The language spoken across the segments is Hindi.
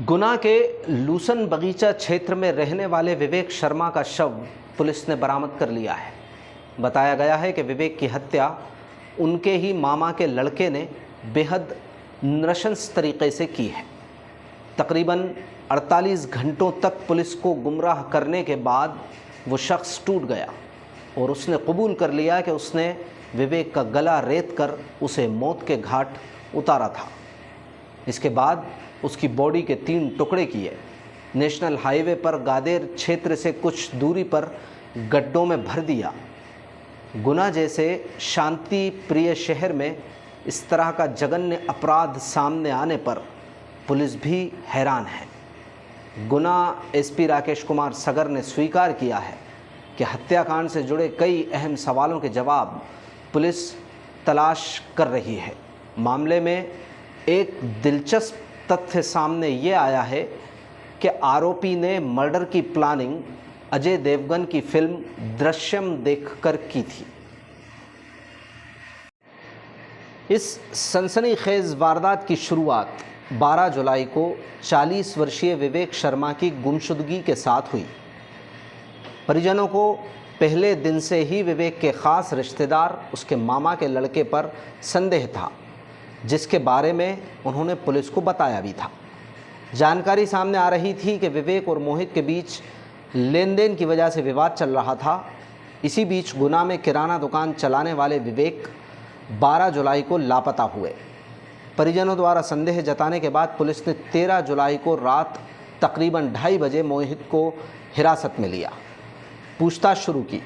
गुना के लूसन बगीचा क्षेत्र में रहने वाले विवेक शर्मा का शव पुलिस ने बरामद कर लिया है। बताया गया है कि विवेक की हत्या उनके ही मामा के लड़के ने बेहद नृशंस तरीके से की है। तकरीबन 48 घंटों तक पुलिस को गुमराह करने के बाद वो शख्स टूट गया और उसने कबूल कर लिया कि उसने विवेक का गला रेत कर उसे मौत के घाट उतारा था। इसके बाद उसकी बॉडी के 3 टुकड़े किए नेशनल हाईवे पर गादेर क्षेत्र से कुछ दूरी पर गड्ढों में भर दिया। गुना जैसे शांति प्रिय शहर में इस तरह का जघन्य अपराध सामने आने पर पुलिस भी हैरान है। गुना एसपी राकेश कुमार सगर ने स्वीकार किया है कि हत्याकांड से जुड़े कई अहम सवालों के जवाब पुलिस तलाश कर रही है। मामले में एक दिलचस्प तथ्य सामने ये आया है कि आरोपी ने मर्डर की प्लानिंग अजय देवगन की फिल्म दृश्यम देखकर की थी। इस सनसनीखेज वारदात की शुरुआत 12 जुलाई को 40 वर्षीय विवेक शर्मा की गुमशुदगी के साथ हुई। परिजनों को पहले दिन से ही विवेक के ख़ास रिश्तेदार उसके मामा के लड़के पर संदेह था, जिसके बारे में उन्होंने पुलिस को बताया भी था। जानकारी सामने आ रही थी कि विवेक और मोहित के बीच लेन देन की वजह से विवाद चल रहा था। इसी बीच गुना में किराना दुकान चलाने वाले विवेक 12 जुलाई को लापता हुए। परिजनों द्वारा संदेह जताने के बाद पुलिस ने 13 जुलाई को रात तकरीबन 2:30 बजे मोहित को हिरासत में लिया, पूछताछ शुरू की।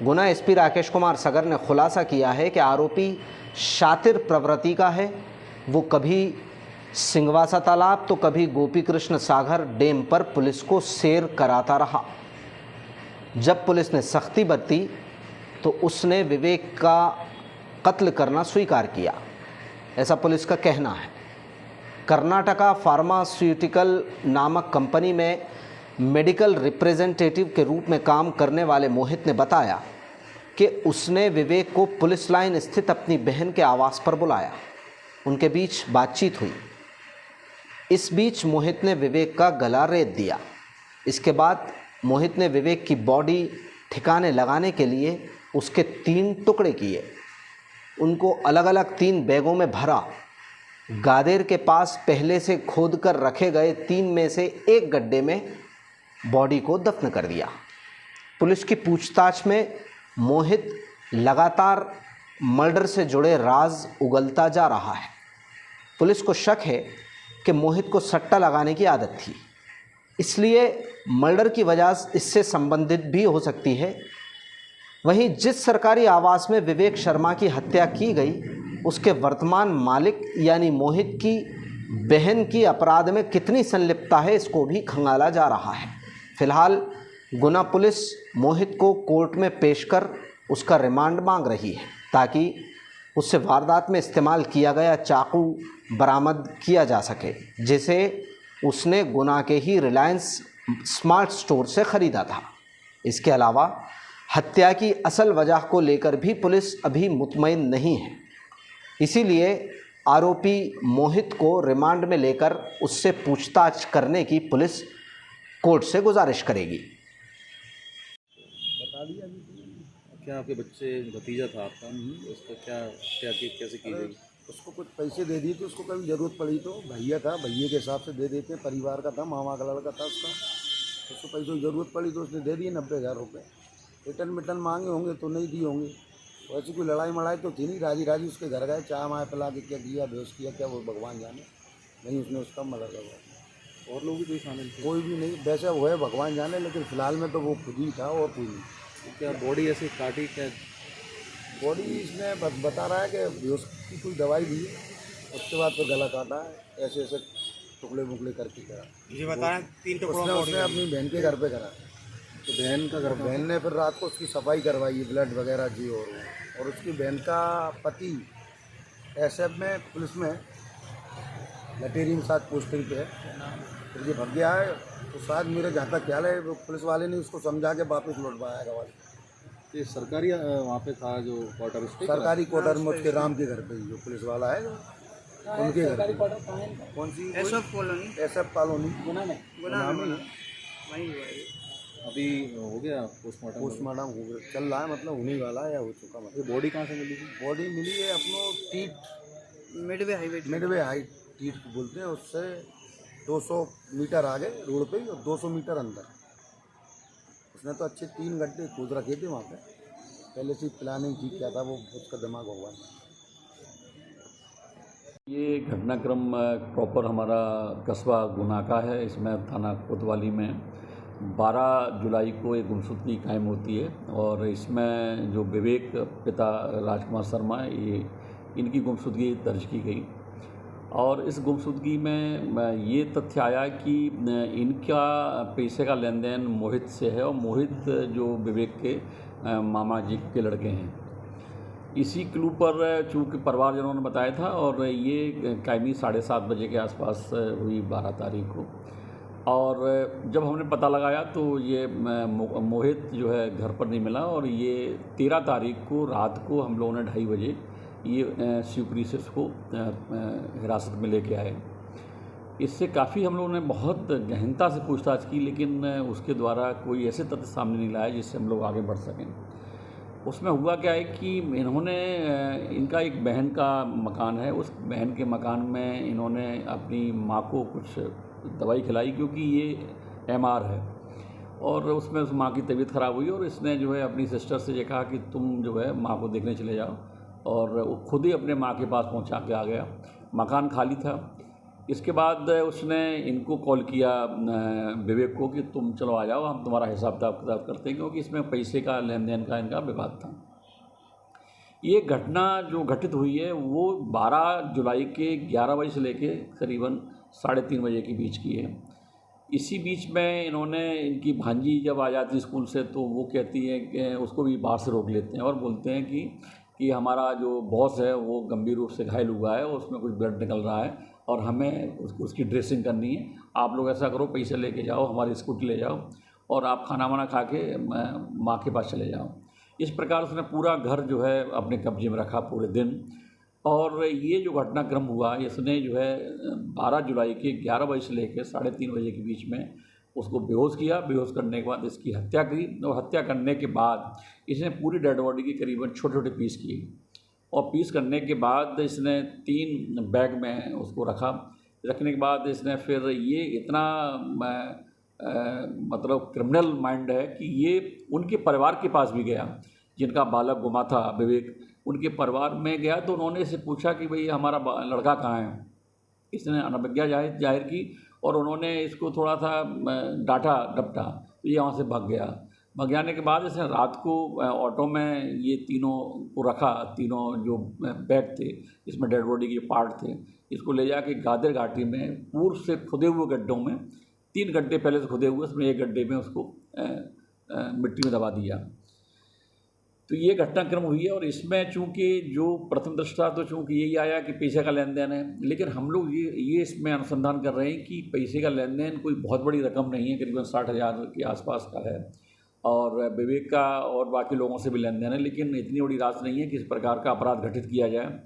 गुना एसपी राकेश कुमार सगर ने खुलासा किया है कि आरोपी शातिर प्रवृत्ति का है। वो कभी सिंगवासा तालाब तो कभी गोपी कृष्ण सागर डैम पर पुलिस को सैर कराता रहा। जब पुलिस ने सख्ती बरती तो उसने विवेक का कत्ल करना स्वीकार किया, ऐसा पुलिस का कहना है। कर्नाटका फार्मास्यूटिकल नामक कंपनी में मेडिकल रिप्रेजेंटेटिव के रूप में काम करने वाले मोहित ने बताया कि उसने विवेक को पुलिस लाइन स्थित अपनी बहन के आवास पर बुलाया। उनके बीच बातचीत हुई। इस बीच मोहित ने विवेक का गला रेत दिया। इसके बाद मोहित ने विवेक की बॉडी ठिकाने लगाने के लिए उसके 3 टुकड़े किए। उनको अलग अलग 3 बैगों में भरा। गादेर के पास पहले से खोद कर रखे गए 3 में से एक गड्ढे में बॉडी को दफन कर दिया। पुलिस की पूछताछ में मोहित लगातार मर्डर से जुड़े राज उगलता जा रहा है। पुलिस को शक है कि मोहित को सट्टा लगाने की आदत थी, इसलिए मर्डर की वजह इससे संबंधित भी हो सकती है। वहीं जिस सरकारी आवास में विवेक शर्मा की हत्या की गई, उसके वर्तमान मालिक यानी मोहित की बहन की अपराध में कितनी संलिप्तता है, इसको भी खंगाला जा रहा है। फिलहाल गुना पुलिस मोहित को कोर्ट में पेश कर उसका रिमांड मांग रही है, ताकि उससे वारदात में इस्तेमाल किया गया चाकू बरामद किया जा सके, जिसे उसने गुना के ही रिलायंस स्मार्ट स्टोर से ख़रीदा था। इसके अलावा हत्या की असल वजह को लेकर भी पुलिस अभी मुतमईन नहीं है। इसीलिए आरोपी मोहित को रिमांड में लेकर उससे पूछताछ करने की पुलिस कोर्ट से गुजारिश करेगी। बता दिया क्या आपके बच्चे भतीजा था आपका, उसको क्या क्या कैसे की गई? उसको कुछ पैसे दे दिए थे, उसको कभी ज़रूरत पड़ी तो भैया था, भैया के हिसाब से दे देते, परिवार का था, मामा का लड़का था उसका। उसको पैसों की ज़रूरत पड़ी तो उसने दे दिए 90,000 रुपये। रिटर्न मांगे होंगे तो नहीं दिए होंगे। वैसे कोई लड़ाई मड़ाई तो थी नहीं, राजी राजी उसके घर गए, चाय माय पिला के क्या किया, बेहोश किया क्या, वो भगवान जाने। नहीं उसने उसका मर्डर करवाया। और लोग भी कोई शामिल थे? कोई भी नहीं, वैसे वो है भगवान जाने, लेकिन फ़िलहाल में तो वो खुद ही था और कोई नहीं। तो क्या बॉडी ऐसे काटी क्या? बॉडी इसने बता रहा है कि बेहोश की कोई दवाई दी है, उसके बाद तो गला काटा है, ऐसे ऐसे टुकड़े मुकड़े करके करा। ये बता रहे हैं 3 टुकड़ों का उसने अपनी बहन के घर पे करा। तो बहन का घर? बहन ने फिर रात को उसकी सफाई करवाई है, ब्लड वगैरह जी। और उसकी बहन का पति एसएफ में पुलिस में लटेरी में साथ पोस्टिंग पे है, फिर ये भग गया है। तो शायद मेरे जहाँ तक ख्याल है पुलिस वाले ने उसको समझा के वापस लौटवाया गवाली। तो ये सरकारी वहाँ पे था जो क्वार्टर? सरकारी क्वार्टर में उसके राम के घर पे ही जो पुलिस वाला है, उनके घर कौन सी एसएफ कॉलोनी SF कॉलोनी गुना में वही हुआ है। अभी हो गया पोस्टमार्टम? पोस्टमार्टम हो गया, चल रहा है, मतलब होने वाला है या हो चुका। ये मतलब बॉडी कहाँ से मिली थी? बॉडी मिली है अपनो टीट मिडवे हाईवे टीट बोलते हैं, उससे 200 मीटर आगे रोड पे ही और 200 मीटर अंदर। उसने तो अच्छे 3 गड्ढे खोद रखे थे वहाँ पे, पहले से प्लानिंग ठीक किया था, वो उसका दिमाग हुआ। ये घटनाक्रम प्रॉपर हमारा कस्बा गुना का है। इसमें थाना कोतवाली में 12 जुलाई को एक गुमशुदगी कायम होती है और इसमें जो विवेक पिता राजकुमार शर्मा, ये इनकी गुमशुदगी दर्ज की गई और इस गुमशुदगी में ये तथ्य आया कि इनका पैसे का लेन देन मोहित से है और मोहित जो विवेक के मामा जी के लड़के हैं। इसी क्लू पर चूँकि परिवारजनों ने बताया था और ये कायमी 7:30 बजे के आसपास हुई 12 तारीख को। और जब हमने पता लगाया तो ये मोहित जो है घर पर नहीं मिला और ये 13 तारीख को रात को हम लोगों ने 2:30 बजे ये शिवपुरी से उसको हिरासत में लेके आए। इससे काफ़ी हम लोगों ने बहुत गहनता से पूछताछ की, लेकिन उसके द्वारा कोई ऐसे तथ्य सामने नहीं लाया जिससे हम लोग आगे बढ़ सकें। उसमें हुआ क्या है कि इन्होंने इनका एक बहन का मकान है, उस बहन के मकान में इन्होंने अपनी माँ को कुछ दवाई खिलाई क्योंकि ये MR है और उसमें उस माँ की तबीयत ख़राब हुई और इसने जो है अपनी सिस्टर से ये कहा कि तुम जो है माँ को देखने चले जाओ और वो खुद ही अपने माँ के पास पहुँचा के आ गया। मकान खाली था। इसके बाद उसने इनको कॉल किया विवेक को कि तुम चलो आ जाओ, हम तुम्हारा हिसाब किताब करते हैं, क्योंकि इसमें पैसे का लेन देन का इनका विवाद था। ये घटना जो घटित हुई है वो 12 जुलाई के 11 बजे से लेके करीबन 3:30 बजे के बीच की है। इसी बीच में इन्होंने, इनकी भांजी जब आ जाती स्कूल से तो वो कहती है कि उसको भी बाहर से रोक लेते हैं और बोलते हैं कि हमारा जो बॉस है वो गंभीर रूप से घायल हुआ है और उसमें कुछ ब्लड निकल रहा है और हमें उसकी ड्रेसिंग करनी है। आप लोग ऐसा करो, पैसे लेके जाओ, हमारी स्कूटी ले जाओ और आप खाना वाना खा के माँ के पास चले जाओ। इस प्रकार उसने पूरा घर जो है अपने कब्जे में रखा पूरे दिन। और ये जो घटनाक्रम हुआ, इसने जो है 12 जुलाई के 11 बजे से लेकर 3:30 बजे के बीच में उसको बेहोश किया। बेहोश करने के बाद इसकी हत्या की और हत्या करने के बाद इसने पूरी डेड बॉडी की करीबन छोटे छोटे पीस किए और पीस करने के बाद इसने 3 बैग में उसको रखा। रखने के बाद इसने फिर ये इतना मतलब क्रिमिनल माइंड है कि ये उनके परिवार के पास भी गया, जिनका बालक गुमा था विवेक, उनके परिवार में गया तो उन्होंने इससे पूछा कि भाई हमारा लड़का कहाँ है। इसने अनभिज्ञता जाहिर की और उन्होंने इसको थोड़ा सा डांटा डपटा, तो ये वहाँ से भाग गया। भाग जाने के बाद इसने रात को ऑटो में ये तीनों को रखा, तीनों जो बैग थे इसमें डेड बॉडी के पार्ट थे, इसको ले जाके गादर घाटी में पूर्व से खुदे हुए गड्ढों में, 3 गड्ढे पहले से खुदे हुए, उसमें एक गड्ढे में उसको मिट्टी में दबा दिया। तो ये घटनाक्रम हुई है और इसमें चूँकि जो प्रथम दृष्टा तो चूँकि यही आया कि पैसे का लेन देन है, लेकिन हम लोग ये इसमें अनुसंधान कर रहे हैं कि पैसे का लेन देन कोई बहुत बड़ी रकम नहीं है, करीबन 60,000 के आसपास का है और विवेक का और बाकी लोगों से भी लेन देन है, लेकिन इतनी बड़ी राशि नहीं है कि इस प्रकार का अपराध घटित किया जाए।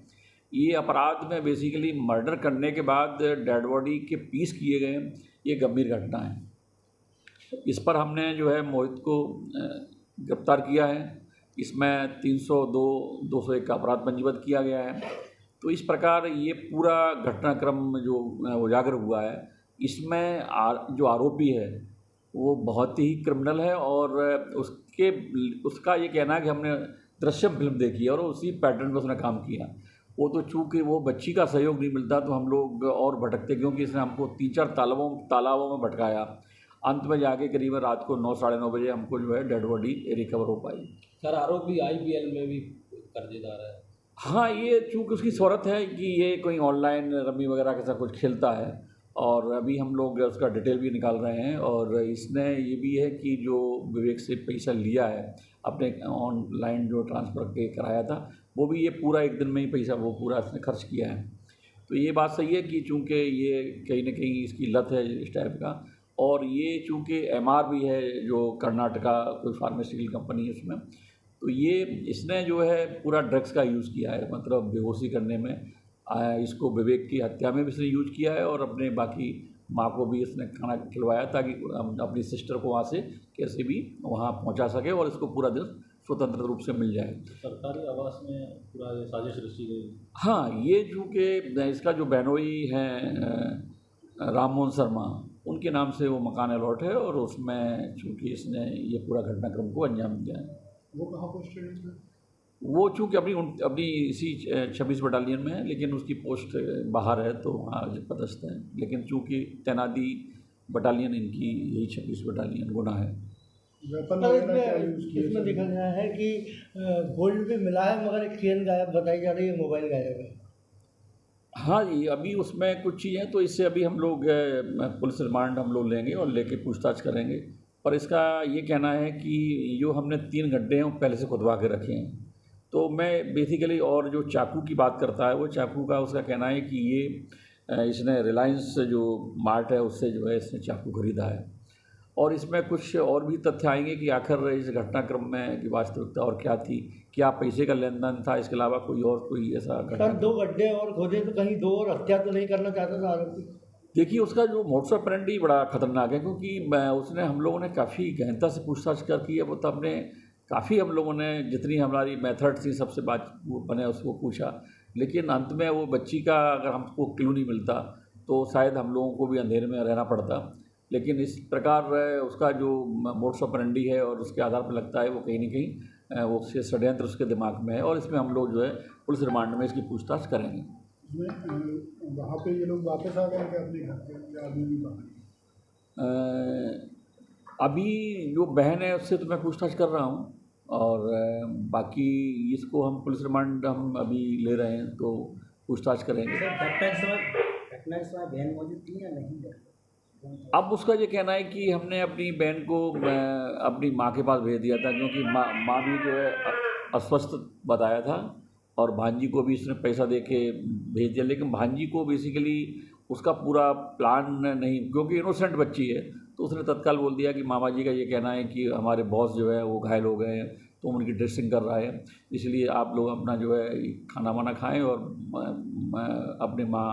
ये अपराध में बेसिकली मर्डर करने के बाद डेड बॉडी के पीस किए गए, ये गंभीर घटना है। इस पर हमने जो है मोहित को गिरफ्तार किया है। इसमें 302, 201 का अपराध पंजीबद्ध किया गया है। तो इस प्रकार ये पूरा घटनाक्रम जो उजागर हुआ है, इसमें जो आरोपी है वो बहुत ही क्रिमिनल है और उसका ये कहना है कि हमने दृश्यम फिल्म देखी है और उसी पैटर्न पर उसने काम किया। वो तो चूँकि वो बच्ची का सहयोग नहीं मिलता तो हम लोग और भटकते, क्योंकि इसने हमको 3-4 तालाबों में भटकाया। अंत में जाके करीबन रात को 9, 9:30 बजे हमको जो है डेड बॉडी रिकवर हो पाई। सर आरोपी IPL में भी कर्जदार है। हाँ, ये चूँकि उसकी शोहरत है कि ये कोई ऑनलाइन रमी वगैरह के साथ कुछ खेलता है और अभी हम लोग उसका डिटेल भी निकाल रहे हैं। और इसने ये भी है कि जो विवेक से पैसा लिया है अपने ऑनलाइन जो ट्रांसफ़र के कराया था, वो भी ये पूरा एक दिन में ही पैसा वो पूरा इसने खर्च किया है। तो ये बात सही है कि चूँकि ये कहीं ना कहीं इसकी लत है इस टाइप का, और ये चूँकि MR भी है जो कर्नाटका कोई फार्मास्यूटिकल कंपनी है उसमें, तो ये इसने जो है पूरा ड्रग्स का यूज़ किया है, मतलब बेहोशी करने में इसको विवेक की हत्या में भी इसने यूज किया है और अपने बाकी माँ को भी इसने खाना खिलवाया ताकि अपनी सिस्टर को वहाँ से कैसे भी वहाँ पहुँचा सके और इसको पूरा दिन स्वतंत्र रूप से मिल जाए। सरकारी आवास में पूरा ये साजिश रची गई। हाँ, ये चूँकि इसका जो बहनोई हैं राम मोहन शर्मा, उनके नाम से वो मकान अलॉट है और उसमें चूँकि इसने ये पूरा घटनाक्रम को अंजाम दिया है। वो कहाँ पोस्टेड है? वो चूँकि अपनी इसी 26 बटालियन में है, लेकिन उसकी पोस्ट बाहर है तो वहाँ पदस्थ है, लेकिन चूँकि तैनाती बटालियन इनकी यही 26 बटालियन गुना है। इसमें देखा गया है कि गोल्ड भी मिला है मगर एक चेन गायब बताई जा रही है, मोबाइल गायब है। हाँ जी, अभी उसमें कुछ चीज़ें तो इससे अभी हम लोग पुलिस रिमांड हम लोग लेंगे और लेके पूछताछ करेंगे। पर इसका ये कहना है कि जो हमने 3 गड्ढे हैं वो पहले से खुदवा के रखे हैं। तो मैं बेसिकली और जो चाकू की बात करता है वो चाकू का उसका कहना है कि ये इसने रिलायंस जो मार्ट है उससे जो है इसने चाकू खरीदा है। और इसमें कुछ और भी तथ्य आएंगे कि आखिर इस घटनाक्रम में की वास्तविकता और क्या थी, क्या पैसे का लेन देन था, इसके अलावा कोई ऐसा सर 2 गड्ढे और खोदे तो कहीं 2 और हत्या तो नहीं करना चाहता था आरोपी? देखिए, उसका जो मोड्स ऑपरेंडी बड़ा खतरनाक है क्योंकि उसने हम लोगों ने काफ़ी गहनता से पूछताछ कर की है। वो तो अपने काफ़ी हम लोगों ने जितनी हमारी मेथड थी सबसे बात बने उसको पूछा, लेकिन अंत में वो बच्ची का अगर हमको क्लू नहीं मिलता तो शायद हम लोगों को भी अंधेरे में रहना पड़ता। लेकिन इस प्रकार उसका जो मोड्स ऑपरेंडी है और उसके आधार पर लगता है वो कहीं ना कहीं वो उसके षड्यंत्र उसके दिमाग में है और इसमें हम लोग जो है पुलिस रिमांड में इसकी पूछताछ करेंगे। वहाँ पे ये लोग वापस आ गए क्या अपने घर पे या अभी भी बाहर? अभी जो बहन है उससे तो मैं पूछताछ कर रहा हूँ और बाकी इसको हम पुलिस रिमांड हम अभी ले रहे हैं तो पूछताछ करेंगे। घटना के समय बहन मौजूद थी या नहीं? अब उसका ये कहना है कि हमने अपनी बहन को अपनी माँ के पास भेज दिया था क्योंकि माँ भी जो है अस्वस्थ बताया था और भांजी को भी इसने पैसा दे के भेज दिया। लेकिन भांजी को बेसिकली उसका पूरा प्लान नहीं, क्योंकि इनोसेंट बच्ची है तो उसने तत्काल बोल दिया कि मामा जी का ये कहना है कि हमारे बॉस जो है वो घायल हो गए हैं तो उनकी ड्रेसिंग कर रहा है, इसलिए आप लोग अपना जो है खाना वाना खाएँ और अपने माँ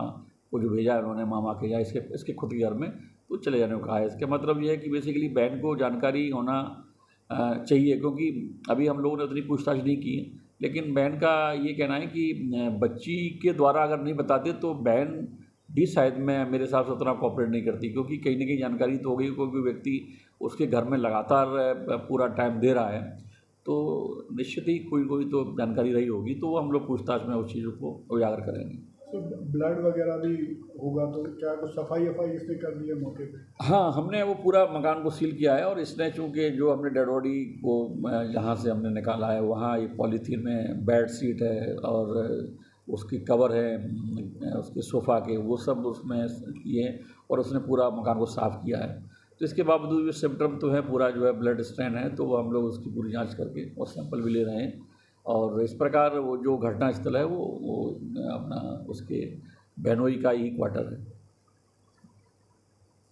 को जो भेजा है उन्होंने मामा के या इसके खुद के घर में तो चले जाने को कहा है। इसका मतलब ये है कि बेसिकली बहन को जानकारी होना चाहिए क्योंकि अभी हम लोगों ने उतनी पूछताछ नहीं की, लेकिन बहन का ये कहना है कि बच्ची के द्वारा अगर नहीं बताते तो बहन भी शायद मेरे हिसाब से उतना कॉपरेट नहीं करती क्योंकि कहीं ना कहीं जानकारी तो हो गई, क्योंकि व्यक्ति उसके घर में लगातार पूरा टाइम दे रहा है तो निश्चित ही कोई तो जानकारी रही होगी, तो वो हम लोग पूछताछ में उस चीज़ों को उजागर करेंगे। तो ब्लड वगैरह भी होगा तो क्या कुछ सफाई इसने कर दी है मौके पे? हाँ, हमने वो पूरा मकान को सील किया है और इसने चूँकि जो हमने डेड बॉडी को जहाँ से हमने निकाला है वहाँ ये पॉलीथीन में बेड शीट है और उसकी कवर है उसके सोफ़ा के, वो सब उसमें किए और उसने पूरा मकान को साफ़ किया है। तो इसके बावजूद भी सिम्टम तो है पूरा जो है ब्लड स्ट्रेन है, तो वो हम लोग उसकी पूरी जांच करके और सैंपल भी ले रहे हैं और इस प्रकार वो जो घटना स्थल है वो अपना उसके बहनोई का ही क्वार्टर है।